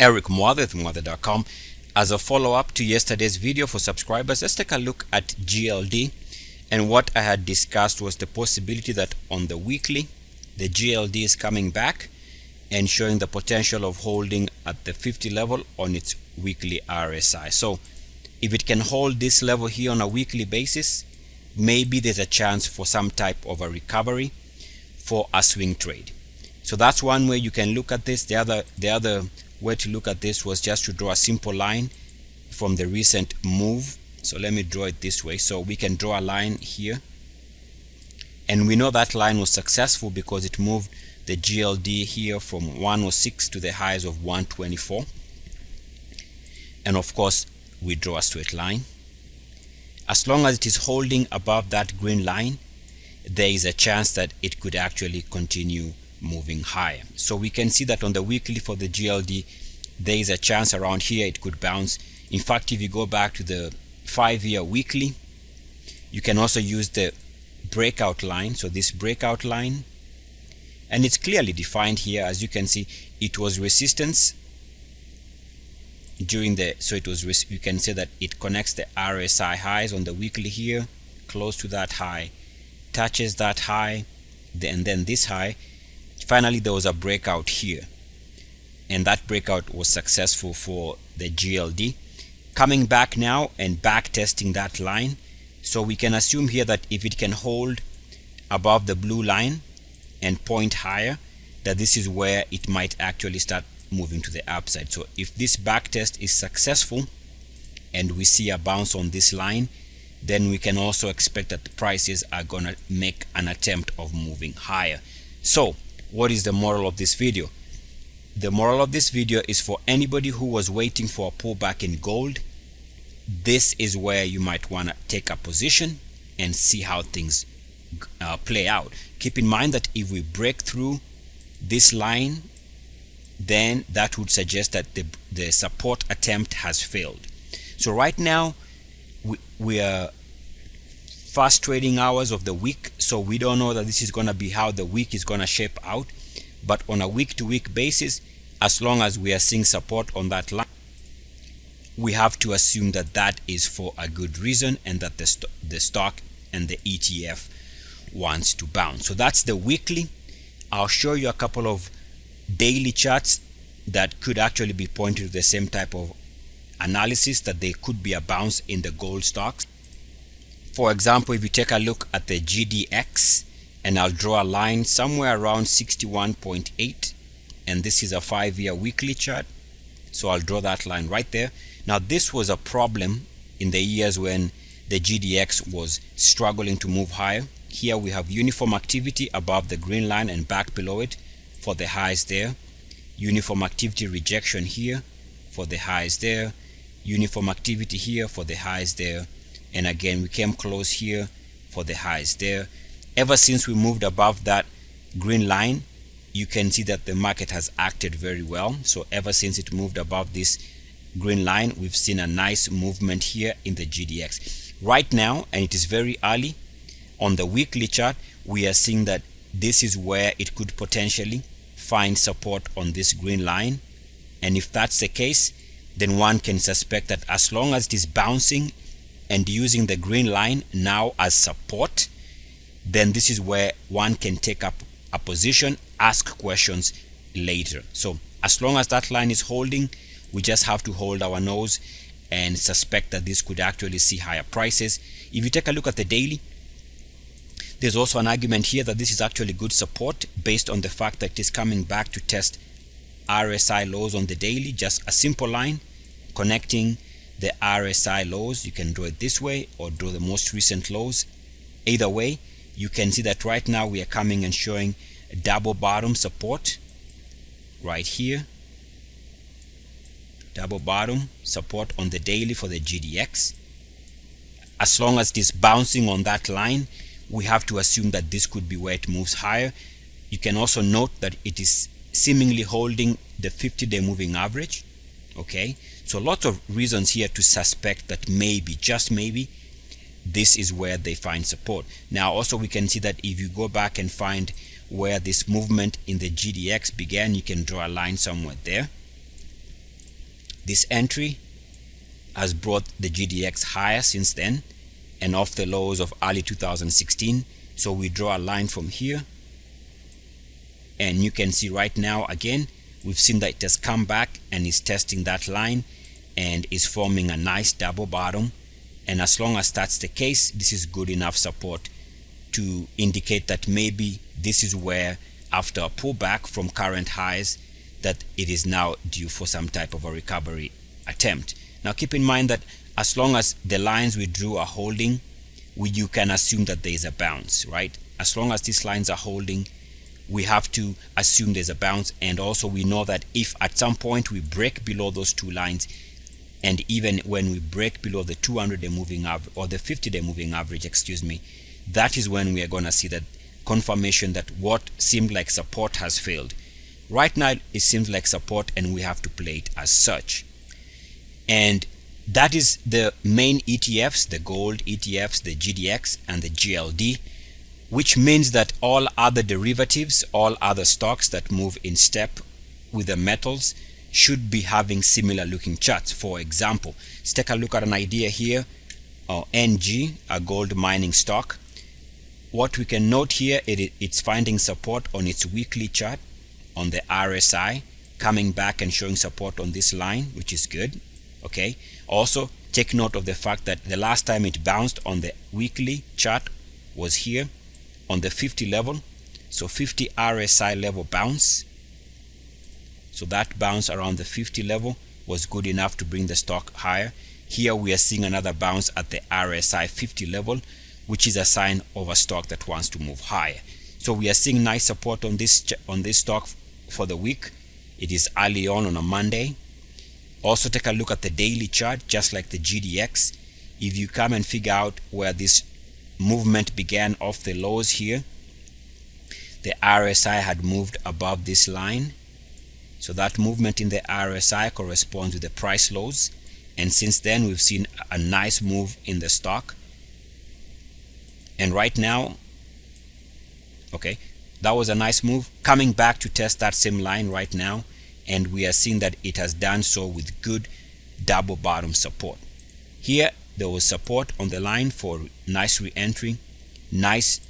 Eric Muathe, Muathe.com. As a follow-up to yesterday's video for subscribers, let's take a look at GLD. And what I had discussed was the possibility that on the weekly, the GLD is coming back and showing the potential of holding at the 50 level on its weekly RSI. So if it can hold this level here on a weekly basis, maybe there's a chance for some type of a recovery for a swing trade. So that's one way you can look at this. The other way to look at this was just to draw a simple line from the recent move. So let me draw it this way. So we can draw a line here, and we know that line was successful because it moved the GLD here from 106 to the highs of 124. And of course, we draw a straight line. As long as it is holding above that green line, there is a chance that it could actually continue moving higher. So we can see that on the weekly for the GLD, there is a chance around here it could bounce. In fact, if you go back to the 5-year weekly, you can also use the breakout line. So this breakout line, and it's clearly defined here. As you can see, it was resistance during the, so it was, you can say that it connects the RSI highs on the weekly here, close to that high, touches that high, and then this high. Finally, there was a breakout here, and that breakout was successful for the GLD. Coming back now and back testing that line. So we can assume here that if it can hold above the blue line and point higher, that this is where it might actually start moving to the upside. So if this back test is successful and we see a bounce on this line, then we can also expect that the prices are gonna make an attempt of moving higher. So what is the moral of this video? The moral of this video is for anybody who was waiting for a pullback in gold. This is where you might want to take a position and see how things play out. Keep in mind that if we break through this line, then that would suggest that the support attempt has failed. So right now we are fast trading hours of the week, so we don't know that this is going to be how the week is going to shape out. But on a week-to-week basis, as long as we are seeing support on that line, we have to assume that that is for a good reason and that the stock and the ETF wants to bounce. So that's the weekly. I'll show you a couple of daily charts that could actually be pointing to the same type of analysis, that there could be a bounce in the gold stocks. For example, if you take a look at the GDX, and I'll draw a line somewhere around 61.8, and this is a 5-year weekly chart, so I'll draw that line right there. Now this was a problem in the years when the GDX was struggling to move higher. Here we have uniform activity above the green line and back below it for the highs there, uniform activity rejection here for the highs there, uniform activity here for the highs there, and again we came close here for the highs there. Ever since we moved above that green line, you can see that the market has acted very well. So ever since it moved above this green line, we've seen a nice movement here in the GDX. Right now, and it is very early, on the weekly chart, we are seeing that this is where it could potentially find support on this green line. And if that's the case, then one can suspect that as long as it is bouncing and using the green line now as support, then this is where one can take up a position, ask questions later. So as long as that line is holding, we just have to hold our nose and suspect that this could actually see higher prices. If you take a look at the daily, there's also an argument here that this is actually good support based on the fact that it is coming back to test RSI lows on the daily. Just a simple line connecting the RSI lows. You can draw it this way or draw the most recent lows. Either way, you can see that right now we are coming and showing a double bottom support right here. Double bottom support on the daily for the GDX. As long as it is bouncing on that line, we have to assume that this could be where it moves higher. You can also note that it is seemingly holding the 50-day moving average. Okay, so lots of reasons here to suspect that maybe, just maybe, this is where they find support. Now also we can see that if you go back and find where this movement in the GDX began, you can draw a line somewhere there. This entry has brought the GDX higher since then and off the lows of early 2016. So we draw a line from here, and you can see right now again we've seen that it has come back and is testing that line and is forming a nice double bottom. And as long as that's the case, this is good enough support to indicate that maybe this is where, after a pullback from current highs, that it is now due for some type of a recovery attempt. Now keep in mind that as long as the lines we drew are holding, you can assume that there is a bounce, right? As long as these lines are holding, we have to assume there's a bounce. And also we know that if at some point we break below those two lines, and even when we break below the 200-day moving average, or the 50-day moving average, excuse me, that is when we are going to see that confirmation that what seemed like support has failed. Right now it seems like support, and we have to play it as such. And that is the main ETFs, the gold ETFs, the GDX and the GLD, which means that all other derivatives, all other stocks that move in step with the metals should be having similar looking charts. For example, let's take a look at an idea here, NG, a gold mining stock. What we can note here, it's finding support on its weekly chart on the RSI, coming back and showing support on this line, which is good. Okay, also take note of the fact that the last time it bounced on the weekly chart was here on the 50 level. So 50 RSI level bounce. So that bounce around the 50 level was good enough to bring the stock higher. Here we are seeing another bounce at the RSI 50 level, which is a sign of a stock that wants to move higher. So we are seeing nice support on this stock for the week. It is early on a Monday. Also take a look at the daily chart, just like the GDX. If you come and figure out where this movement began off the lows here, the RSI had moved above this line. So that movement in the RSI corresponds with the price lows. And since then we've seen a nice move in the stock. And right now, okay, that was a nice move, coming back to test that same line right now. And we are seeing that it has done so with good double bottom support. Here there was support on the line for nice re-entry, nice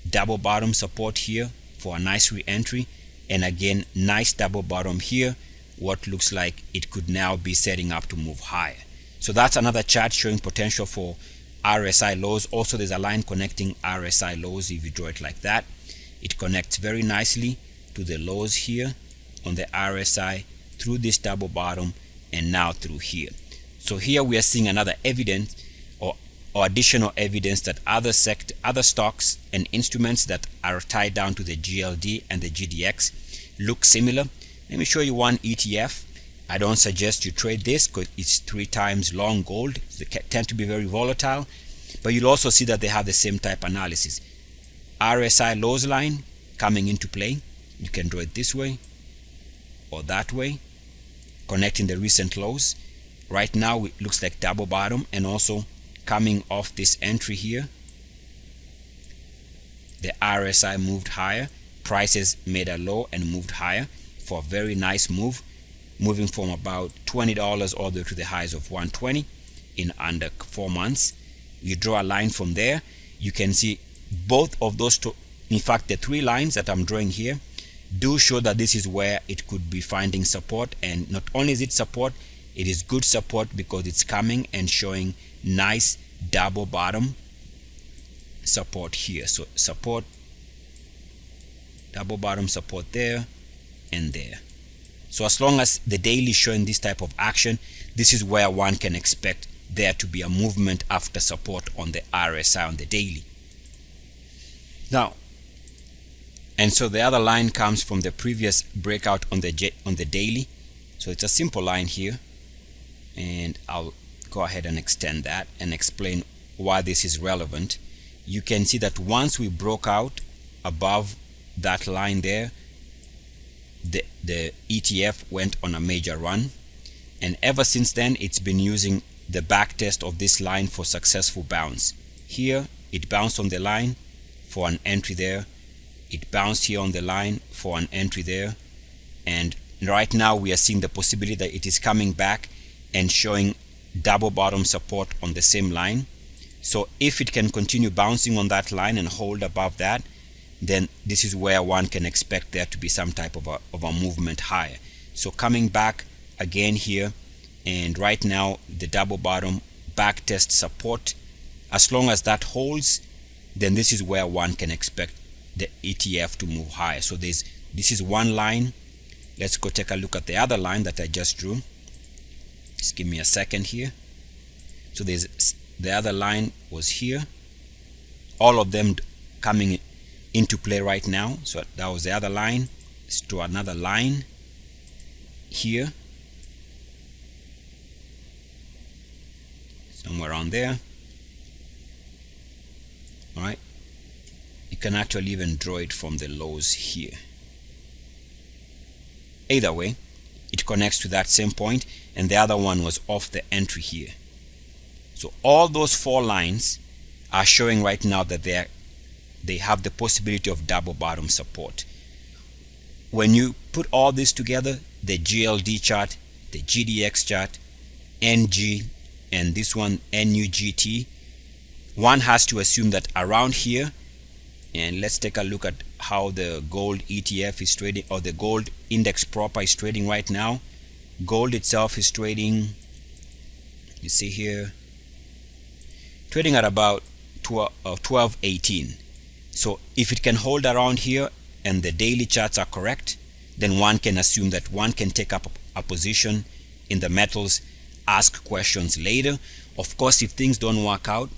double bottom support here for a nice re-entry, and again nice double bottom here, what looks like it could now be setting up to move higher. So that's another chart showing potential for RSI lows. Also there's a line connecting RSI lows. If you draw it like that, it connects very nicely to the lows here on the RSI through this double bottom and now through here. So here we are seeing another evidence or additional evidence that other stocks and instruments that are tied down to the GLD and the GDX look similar. Let me show you one ETF. I don't suggest you trade this because it's 3 times long gold. They tend to be very volatile, but you'll also see that they have the same type analysis. RSI lows line coming into play. You can draw it this way or that way, connecting the recent lows. Right now it looks like double bottom, and also coming off this entry here, the RSI moved higher, prices made a low and moved higher for a very nice move, moving from about $20 all the way to the highs of 120 in under 4 months. You draw a line from there, you can see both of those two, in fact the 3 lines that I'm drawing here do show that this is where it could be finding support. And not only is it support, it is good support because it's coming and showing nice double bottom support here. So support, double bottom support there and there. So as long as the daily is showing this type of action, this is where one can expect there to be a movement after support on the RSI on the daily. Now, and so the other line comes from the previous breakout on the daily. So it's a simple line here, and I'll go ahead and extend that and explain why this is relevant. You can see that once we broke out above that line there, the ETF went on a major run, and ever since then it's been using the back test of this line for successful bounce. Here it bounced on the line for an entry there, it bounced here on the line for an entry there, and right now we are seeing the possibility that it is coming back and showing double bottom support on the same line. So if it can continue bouncing on that line and hold above that, then this is where one can expect there to be some type of a movement higher. So coming back again here, and right now the double bottom back test support, as long as that holds, then this is where one can expect the ETF to move higher. So this is one line. Let's go take a look at the other line that I just drew. Just give me a second here. So there's the other line was here, all of them coming into play right now. So that was the other line. Let's draw another line here, somewhere around there. All right, you can actually even draw it from the lows here. Either way, it connects to that same point, and the other one was off the entry here. So all those four lines are showing right now that they have the possibility of double bottom support. When you put all this together, the GLD chart, the GDX chart, NG, and this one NUGT, one has to assume that around here, and let's take a look at how the gold ETF is trading, or the gold index proper is trading right now. Gold itself is trading, you see here, trading at about 1218. So if it can hold around here and the daily charts are correct, then one can assume that one can take up a position in the metals, ask questions later. Of course, if things don't work out,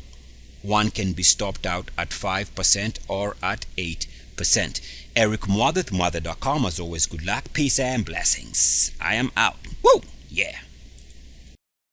one can be stopped out at 5% or at 8%. Eric Mwadeth, Mwadeth.com. As always, good luck, peace and blessings. I am out. Woo! Yeah.